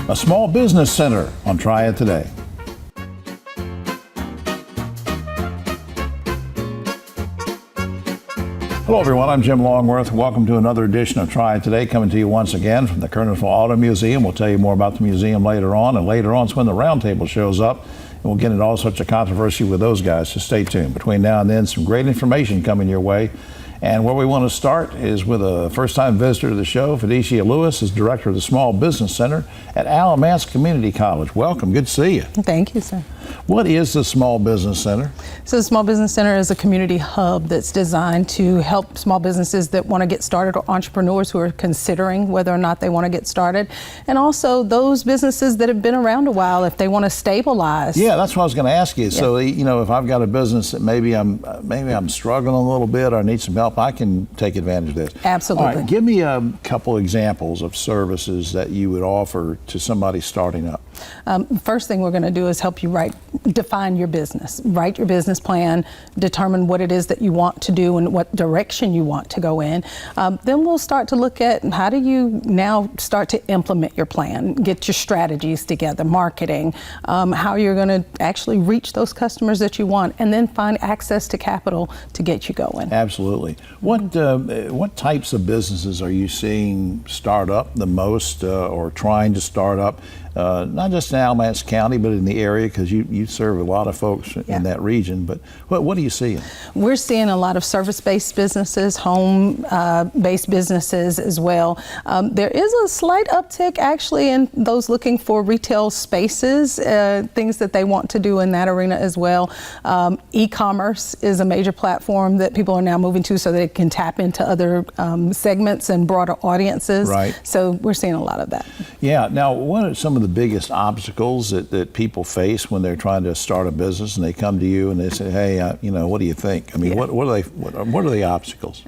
a small business center on Triad Today. Hello everyone, I'm Jim Longworth. Welcome to another edition of Triad Today, coming to you once again from the Kernersville Auto Museum. We'll tell you more about the museum later on, and later on is when the roundtable shows up, and we'll get into all sorts of controversy with those guys, so stay tuned. Between now and then, some great information coming your way. And where we want to start is with a first-time visitor to the show. Phydesia Lewis is director of the Small Business Center at Alamance Community College. Welcome. Good to see you. Thank you, sir. What is the Small Business Center? So the Small Business Center is a community hub that's designed to help small businesses that want to get started, or entrepreneurs who are considering whether or not they want to get started, and also those businesses that have been around a while if they want to stabilize. Yeah, that's what I was going to ask you. Yeah. So, you know, if I've got a business that maybe I'm struggling a little bit, or I need some help, I can take advantage of this. Absolutely. All right, give me a couple examples of services that you would offer to somebody starting up. First thing we're going to do is help you define your business, write your business plan, determine what it is that you want to do and what direction you want to go in. Then we'll start to look at how do you now start to implement your plan, get your strategies together, marketing, how you're going to actually reach those customers that you want, and then find access to capital to get you going. Absolutely. What types of businesses are you seeing start up the most, or trying to start up? Not just in Alamance County, but in the area, because you serve a lot of folks in that region. But what are you seeing? We're seeing a lot of service-based businesses, home-based businesses as well. There is a slight uptick actually in those looking for retail spaces, things that they want to do in that arena as well. E-commerce is a major platform that people are now moving to so they can tap into other segments and broader audiences. Right. So we're seeing a lot of that. Yeah. Now, what are some of the biggest obstacles that people face when they're trying to start a business and they come to you and they say, hey, you know, what do you think? I mean, what are the obstacles?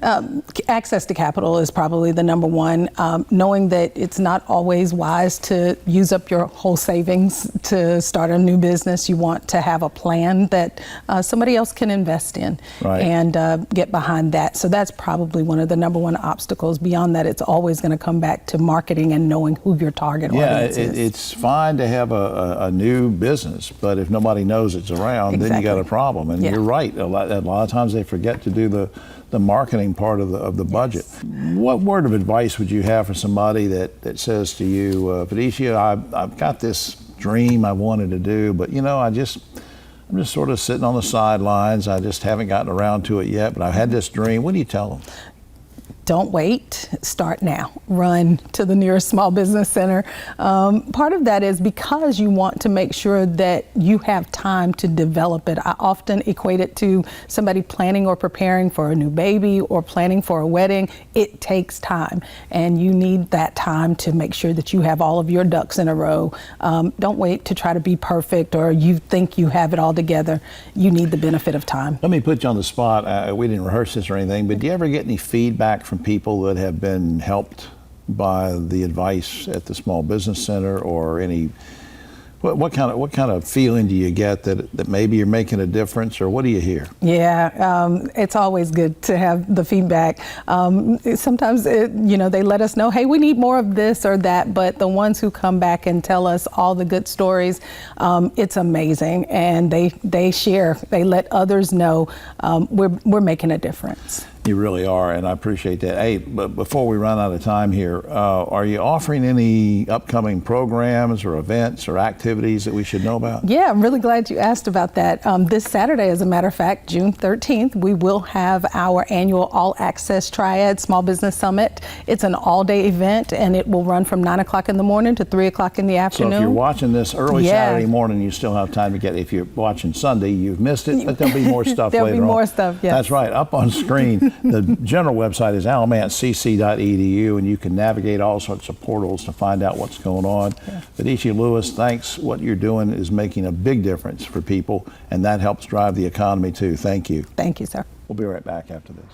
Access to capital is probably the number one. Knowing that it's not always wise to use up your whole savings to start a new business. You want to have a plan that somebody else can invest in, right, and get behind that. So that's probably one of the number one obstacles. Beyond that, it's always going to come back to marketing and knowing who your target audience is. It's fine to have a new business, but if nobody knows it's around, then you got a problem. And you're right. A lot of times they forget to do the marketing part of the budget. What word of advice would you have for somebody that says to you, Phydesia, I've got this dream I wanted to do, but you know, I'm just sort of sitting on the sidelines. I just haven't gotten around to it yet, but I've had this dream. What do you tell them? Don't wait, start now. Run to the nearest small business center. Part of that is because you want to make sure that you have time to develop it. I often equate it to somebody planning or preparing for a new baby or planning for a wedding. It takes time, and you need that time to make sure that you have all of your ducks in a row. Don't wait to try to be perfect or you think you have it all together. You need the benefit of time. Let me put you on the spot. We didn't rehearse this or anything, but do you ever get any feedback from people that have been helped by the advice at the Small Business Center, or any what kind of feeling do you get that maybe you're making a difference, or what do you hear? Yeah, it's always good to have the feedback. Sometimes they let us know, hey, we need more of this or that, but the ones who come back and tell us all the good stories, it's amazing, and they share, they let others know we're making a difference. You really are, and I appreciate that. Hey, but before we run out of time here, are you offering any upcoming programs or events or activities that we should know about? Yeah, I'm really glad you asked about that. This Saturday, as a matter of fact, June 13th, we will have our annual All Access Triad Small Business Summit. It's an all-day event, and it will run from 9 o'clock in the morning to 3 o'clock in the afternoon. So if you're watching this early Saturday morning, you still have time to get it. If you're watching Sunday, you've missed it, but there'll be more stuff later on. There'll be more stuff, yes. That's right, up on screen. The general website is alamancecc.edu, and you can navigate all sorts of portals to find out what's going on. Phydesia Lewis, thanks. What you're doing is making a big difference for people, and that helps drive the economy too. Thank you. Thank you, sir. We'll be right back after this.